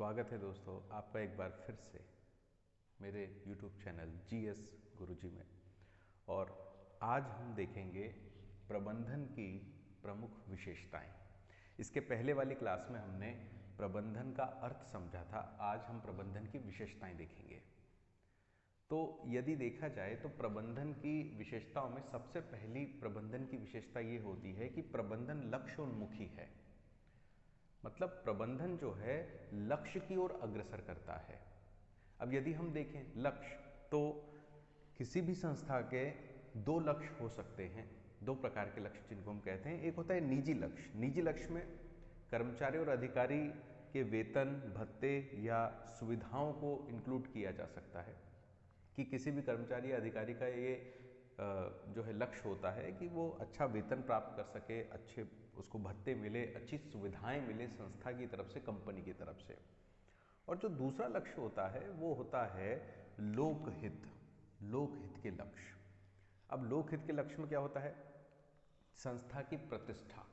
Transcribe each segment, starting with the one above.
स्वागत है दोस्तों आपका एक बार फिर से मेरे YouTube चैनल GS गुरुजी में। और आज हम देखेंगे प्रबंधन की प्रमुख विशेषताएं। इसके पहले वाली क्लास में हमने प्रबंधन का अर्थ समझा था, आज हम प्रबंधन की विशेषताएं देखेंगे। तो यदि देखा जाए तो प्रबंधन की विशेषताओं में सबसे पहली प्रबंधन की विशेषता ये होती है कि प्रबंधन लक्ष्य उन्मुखी है। मतलब प्रबंधन जो है लक्ष्य की ओर अग्रसर करता है। अब यदि हम देखें लक्ष्य, तो किसी भी संस्था के दो लक्ष्य हो सकते हैं, दो प्रकार के लक्ष्य जिनको हम कहते हैं। एक होता है निजी लक्ष्य। निजी लक्ष्य में कर्मचारी और अधिकारी के वेतन, भत्ते या सुविधाओं को इंक्लूड किया जा सकता है कि किसी भी कर्मचारी या अधिकारी का ये जो है लक्ष्य होता है कि वो अच्छा वेतन प्राप्त कर सके, अच्छे उसको भत्ते मिले, अच्छी सुविधाएं मिले संस्था की तरफ से, कंपनी की तरफ से। और जो दूसरा लक्ष्य होता है वो होता है लोकहित। लोकहित के लक्ष्य। अब लोकहित के लक्ष्य में क्या होता है? संस्था की प्रतिष्ठा,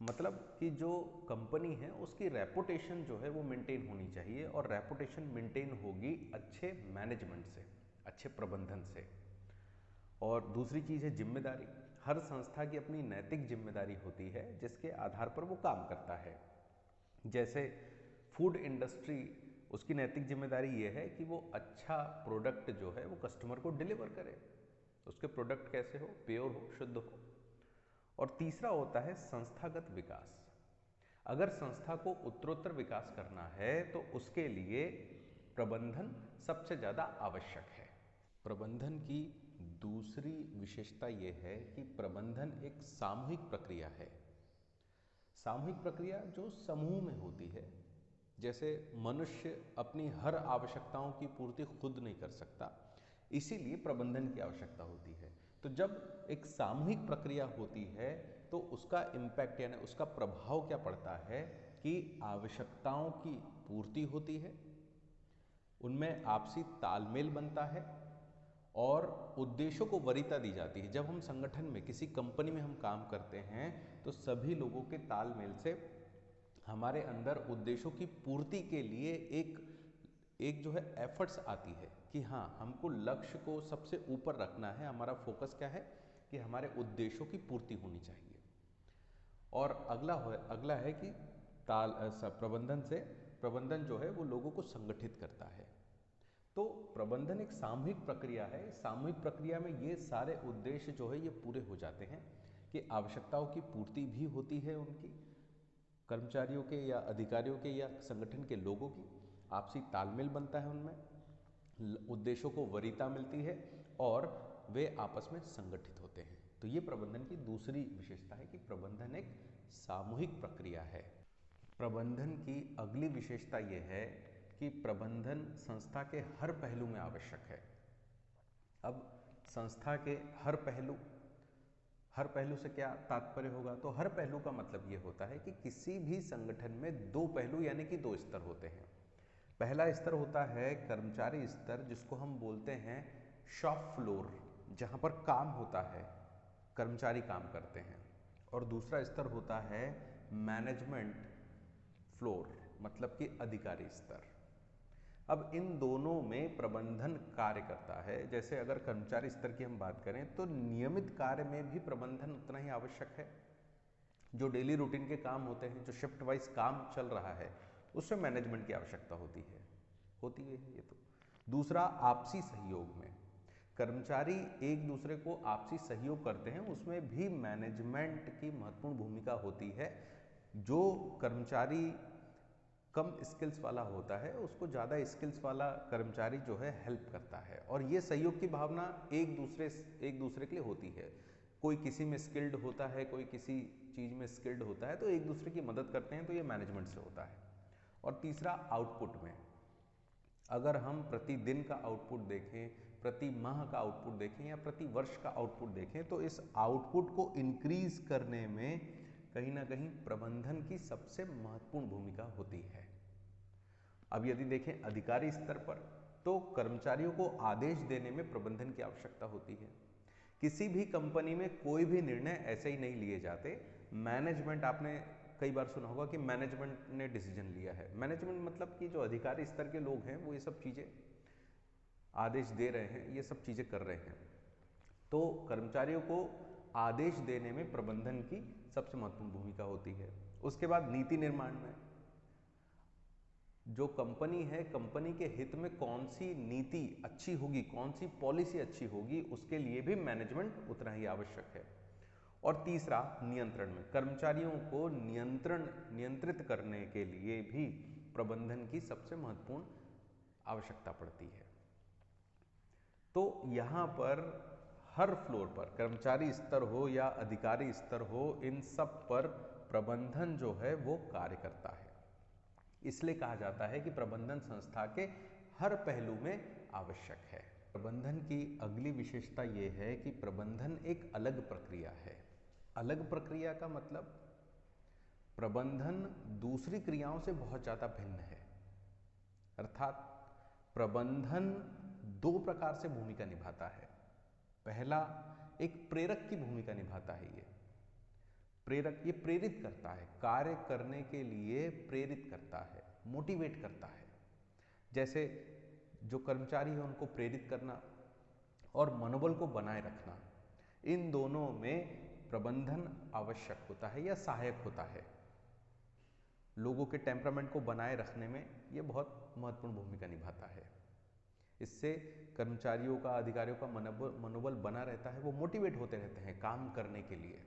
मतलब कि जो कंपनी है उसकी रेपुटेशन जो है वो मेंटेन होनी चाहिए, और रेपुटेशन मेंटेन होगी अच्छे मैनेजमेंट से, अच्छे प्रबंधन से। और दूसरी चीज़ है जिम्मेदारी। हर संस्था की अपनी नैतिक जिम्मेदारी होती है जिसके आधार पर वो काम करता है। जैसे फूड इंडस्ट्री, उसकी नैतिक जिम्मेदारी ये है कि वो अच्छा प्रोडक्ट जो है वो कस्टमर को डिलीवर करे। उसके प्रोडक्ट कैसे हो? प्योर हो, शुद्ध हो। और तीसरा होता है संस्थागत विकास। अगर संस्था को उत्तरोत्तर विकास करना है तो उसके लिए प्रबंधन सबसे ज़्यादा आवश्यक है। प्रबंधन की दूसरी विशेषता यह है कि प्रबंधन एक सामूहिक प्रक्रिया है। सामूहिक प्रक्रिया जो समूह में होती है। जैसे मनुष्य अपनी हर आवश्यकताओं की पूर्ति खुद नहीं कर सकता, इसीलिए प्रबंधन की आवश्यकता होती है। तो जब एक सामूहिक प्रक्रिया होती है तो उसका इम्पैक्ट यानी उसका प्रभाव क्या पड़ता है कि आवश्यकताओं की पूर्ति होती है, उनमें आपसी तालमेल बनता है और उद्देश्यों को वरीयता दी जाती है। जब हम संगठन में, किसी कंपनी में हम काम करते हैं तो सभी लोगों के तालमेल से हमारे अंदर उद्देश्यों की पूर्ति के लिए एक जो है एफर्ट्स आती है कि हाँ, हमको लक्ष्य को सबसे ऊपर रखना है। हमारा फोकस क्या है कि हमारे उद्देश्यों की पूर्ति होनी चाहिए। और अगला है कि प्रबंधन जो है वो लोगों को संगठित करता है। तो प्रबंधन एक सामूहिक प्रक्रिया है। सामूहिक प्रक्रिया में ये सारे उद्देश्य जो है ये पूरे हो जाते हैं कि आवश्यकताओं की पूर्ति भी होती है, उनकी कर्मचारियों के या अधिकारियों के या संगठन के लोगों की आपसी तालमेल बनता है, उनमें उद्देश्यों को वरीयता मिलती है और वे आपस में संगठित होते हैं। तो ये प्रबंधन की दूसरी विशेषता है कि प्रबंधन एक सामूहिक प्रक्रिया है। प्रबंधन की अगली विशेषता यह है कि प्रबंधन संस्था के हर पहलू में आवश्यक है। अब संस्था के हर पहलू से क्या तात्पर्य होगा? तो हर पहलू का मतलब यह होता है कि किसी भी संगठन में दो पहलू यानी कि दो स्तर होते हैं। पहला स्तर होता है कर्मचारी स्तर, जिसको हम बोलते हैं शॉप फ्लोर, जहां पर काम होता है, कर्मचारी काम करते हैं। और दूसरा स्तर होता है मैनेजमेंट फ्लोर, मतलब कि अधिकारी स्तर। अब इन दोनों में प्रबंधन कार्य करता है। जैसे अगर कर्मचारी स्तर की हम बात करें तो नियमित कार्य में भी प्रबंधन उतना ही आवश्यक है। जो डेली रूटीन के काम होते हैं, जो शिफ्ट वाइज काम चल रहा है, उसमें मैनेजमेंट की आवश्यकता होती है ये तो। दूसरा, आपसी सहयोग में कर्मचारी एक दूसरे को आपसी सहयोग करते हैं, उसमें भी मैनेजमेंट की महत्वपूर्ण भूमिका होती है। जो कर्मचारी कम स्किल्स वाला होता है उसको ज़्यादा स्किल्स वाला कर्मचारी जो है हेल्प करता है, और ये सहयोग की भावना एक दूसरे के लिए होती है। कोई किसी में स्किल्ड होता है, कोई किसी चीज़ में स्किल्ड होता है, तो एक दूसरे की मदद करते हैं, तो ये मैनेजमेंट से होता है। और तीसरा, आउटपुट में अगर हम प्रतिदिन का आउटपुट देखें, प्रति माह का आउटपुट देखें या प्रति वर्ष का आउटपुट देखें, तो इस आउटपुट को इंक्रीज करने में कहीं ना कहीं प्रबंधन की सबसे महत्वपूर्ण भूमिका होती है। अब यदि देखें अधिकारी स्तर पर, तो कर्मचारियों को आदेश देने में प्रबंधन की आवश्यकता होती है। किसी भी कंपनी में कोई भी निर्णय ऐसे ही नहीं लिए जाते। मैनेजमेंट, आपने कई बार सुना होगा कि मैनेजमेंट ने डिसीजन लिया है। मैनेजमेंट मतलब कि जो अधिकारी स्तर के लोग हैं वो ये सब चीज़ें आदेश दे रहे हैं, ये सब चीज़ें कर रहे हैं। तो कर्मचारियों को आदेश देने में प्रबंधन की सबसे महत्वपूर्ण भूमिका होती है। उसके बाद नीति निर्माण में जो कंपनी है, कंपनी के हित में कौन सी नीति अच्छी होगी, कौन सी पॉलिसी अच्छी होगी, उसके लिए भी मैनेजमेंट उतना ही आवश्यक है। और तीसरा, नियंत्रण में कर्मचारियों को नियंत्रित करने के लिए भी प्रबंधन की सबसे महत्वपूर्ण आवश्यकता पड़ती है। तो यहाँ पर हर फ्लोर पर, कर्मचारी स्तर हो या अधिकारी स्तर हो, इन सब पर प्रबंधन जो है वो कार्य करता है। इसलिए कहा जाता है कि प्रबंधन संस्था के हर पहलू में आवश्यक है। प्रबंधन की अगली विशेषता ये है कि प्रबंधन एक अलग प्रक्रिया है। अलग प्रक्रिया का मतलब प्रबंधन दूसरी क्रियाओं से बहुत ज़्यादा भिन्न है। अर्थात प्रबंधन दो प्रकार से भूमिका निभाता है। पहला, एक प्रेरक की भूमिका निभाता है। ये प्रेरक, ये प्रेरित करता है, कार्य करने के लिए प्रेरित करता है, मोटिवेट करता है। जैसे जो कर्मचारी है उनको प्रेरित करना और मनोबल को बनाए रखना, इन दोनों में प्रबंधन आवश्यक होता है या सहायक होता है। लोगों के टेम्परामेंट को बनाए रखने में ये बहुत महत्वपूर्ण भूमिका निभाता है। इससे कर्मचारियों का, अधिकारियों का मनोबल बना रहता है, वो मोटिवेट होते रहते हैं काम करने के लिए।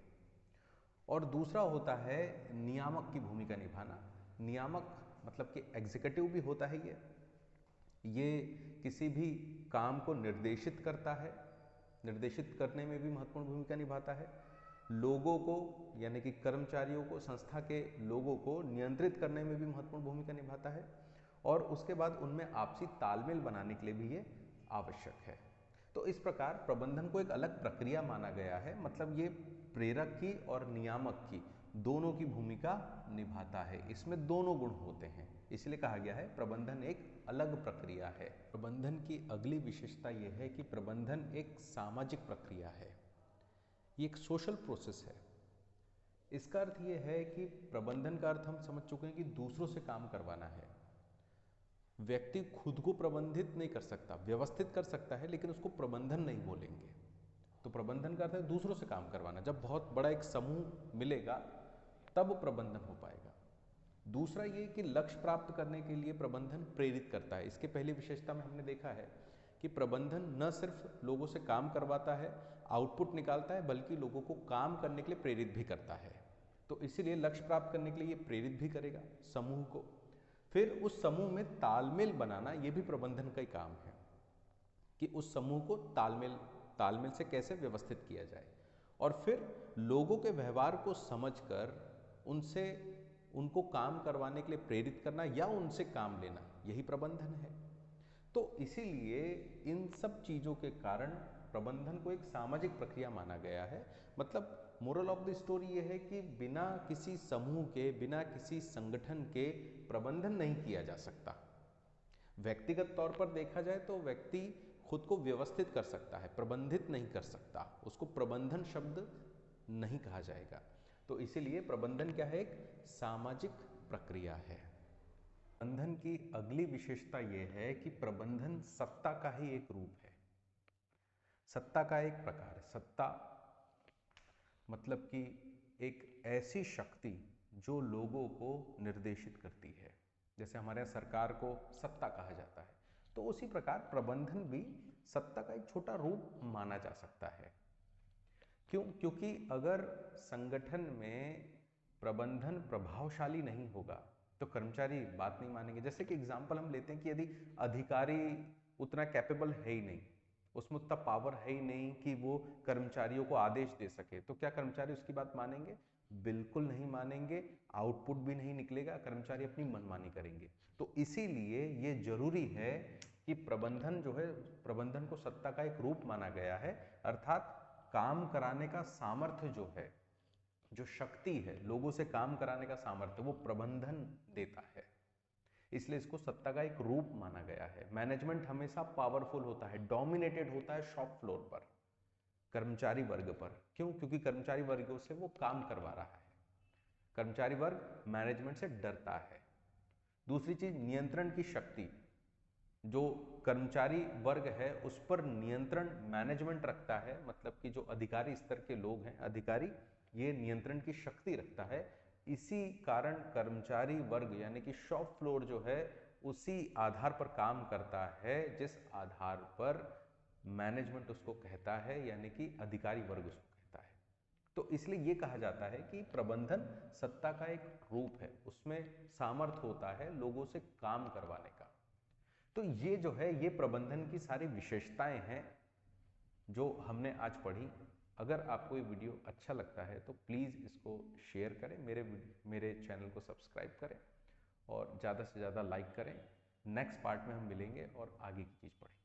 और दूसरा होता है नियामक की भूमिका निभाना। नियामक मतलब कि एग्जीक्यूटिव भी होता है ये किसी भी काम को निर्देशित करता है, निर्देशित करने में भी महत्वपूर्ण भूमिका निभाता है। लोगों को यानी कि कर्मचारियों को, संस्था के लोगों को नियंत्रित करने में भी महत्वपूर्ण भूमिका निभाता है। और उसके बाद उनमें आपसी तालमेल बनाने के लिए भी ये आवश्यक है। तो इस प्रकार प्रबंधन को एक अलग प्रक्रिया माना गया है। मतलब ये प्रेरक की और नियामक की दोनों की भूमिका निभाता है। इसमें दोनों गुण होते हैं, इसलिए कहा गया है प्रबंधन एक अलग प्रक्रिया है। प्रबंधन की अगली विशेषता यह है कि प्रबंधन एक सामाजिक प्रक्रिया है। ये एक सोशल प्रोसेस है। इसका अर्थ ये है कि प्रबंधन का अर्थ हम समझ चुके हैं कि दूसरों से काम करवाना है। व्यक्ति खुद को प्रबंधित नहीं कर सकता, व्यवस्थित कर सकता है, लेकिन उसको प्रबंधन नहीं बोलेंगे। तो प्रबंधन का अर्थ है दूसरों से काम करवाना। जब बहुत बड़ा एक समूह मिलेगा तब प्रबंधन हो पाएगा। दूसरा ये कि लक्ष्य प्राप्त करने के लिए प्रबंधन प्रेरित करता है। इसके पहली विशेषता में हमने देखा है कि प्रबंधन न सिर्फ लोगों से काम करवाता है, आउटपुट निकालता है, बल्कि लोगों को काम करने के लिए प्रेरित भी करता है। तो इसीलिए लक्ष्य प्राप्त करने के लिए ये प्रेरित भी करेगा समूह को। फिर उस समूह में तालमेल बनाना, ये भी प्रबंधन का ही काम है कि उस समूह को तालमेल से कैसे व्यवस्थित किया जाए। और फिर लोगों के व्यवहार को समझकर उनको काम करवाने के लिए प्रेरित करना या उनसे काम लेना, यही प्रबंधन है। तो इसीलिए इन सब चीज़ों के कारण प्रबंधन को एक सामाजिक प्रक्रिया माना गया है। मतलब मोरल ऑफ द स्टोरी ये है कि बिना किसी समूह के, बिना किसी संगठन के प्रबंधन नहीं किया जा सकता। व्यक्तिगत तौर पर देखा जाए तो व्यक्ति खुद को व्यवस्थित कर सकता है, प्रबंधित नहीं कर सकता, उसको प्रबंधन शब्द नहीं कहा जाएगा। तो इसीलिए प्रबंधन क्या है, एक सामाजिक प्रक्रिया है। प्रबंधन की अगली विशेषता यह है कि प्रबंधन सत्ता का ही एक रूप है, सत्ता का एक प्रकार है। सत्ता मतलब कि एक ऐसी शक्ति जो लोगों को निर्देशित करती है। जैसे हमारे यहाँ सरकार को सत्ता कहा जाता है, तो उसी प्रकार प्रबंधन भी सत्ता का एक छोटा रूप माना जा सकता है। क्यों? क्योंकि अगर संगठन में प्रबंधन प्रभावशाली नहीं होगा तो कर्मचारी बात नहीं मानेंगे। जैसे कि एग्जाम्पल हम लेते हैं कि यदि अधिकारी उतना कैपेबल है ही नहीं, उसमें उतना पावर है ही नहीं कि वो कर्मचारियों को आदेश दे सके, तो क्या कर्मचारी उसकी बात मानेंगे? बिल्कुल नहीं मानेंगे। आउटपुट भी नहीं निकलेगा, कर्मचारी अपनी मनमानी करेंगे। तो इसीलिए ये जरूरी है कि प्रबंधन जो है, प्रबंधन को सत्ता का एक रूप माना गया है। अर्थात काम कराने का सामर्थ्य जो है, जो शक्ति है, लोगों से काम कराने का सामर्थ्य, वो प्रबंधन देता है। इसलिए इसको सत्ता का एक रूप माना गया है। मैनेजमेंट हमेशा पावरफुल होता है, डोमिनेटेड होता है शॉप फ्लोर पर, कर्मचारी वर्ग पर। क्यों? क्योंकि कर्मचारी वर्गों से वो काम करवा रहा है। कर्मचारी वर्ग मैनेजमेंट से डरता है। दूसरी चीज, नियंत्रण की शक्ति। जो कर्मचारी वर्ग है उस पर नियंत्रण मैनेजमेंट रखता है, मतलब कि जो अधिकारी स्तर के लोग हैं, अधिकारी, ये नियंत्रण की शक्ति रखता है। इसी कारण कर्मचारी वर्ग यानी कि शॉप फ्लोर जो है उसी आधार पर काम करता है जिस आधार पर मैनेजमेंट उसको कहता है, यानी कि अधिकारी वर्ग उसको कहता है। तो इसलिए ये कहा जाता है कि प्रबंधन सत्ता का एक रूप है, उसमें सामर्थ्य होता है लोगों से काम करवाने का। तो ये जो है ये प्रबंधन की सारी विशेषताएं हैं जो हमने आज पढ़ी। अगर आपको ये वीडियो अच्छा लगता है तो प्लीज़ इसको शेयर करें, मेरे चैनल को सब्सक्राइब करें और ज़्यादा से ज़्यादा लाइक करें। नेक्स्ट पार्ट में हम मिलेंगे और आगे की चीज़ पढ़ेंगे।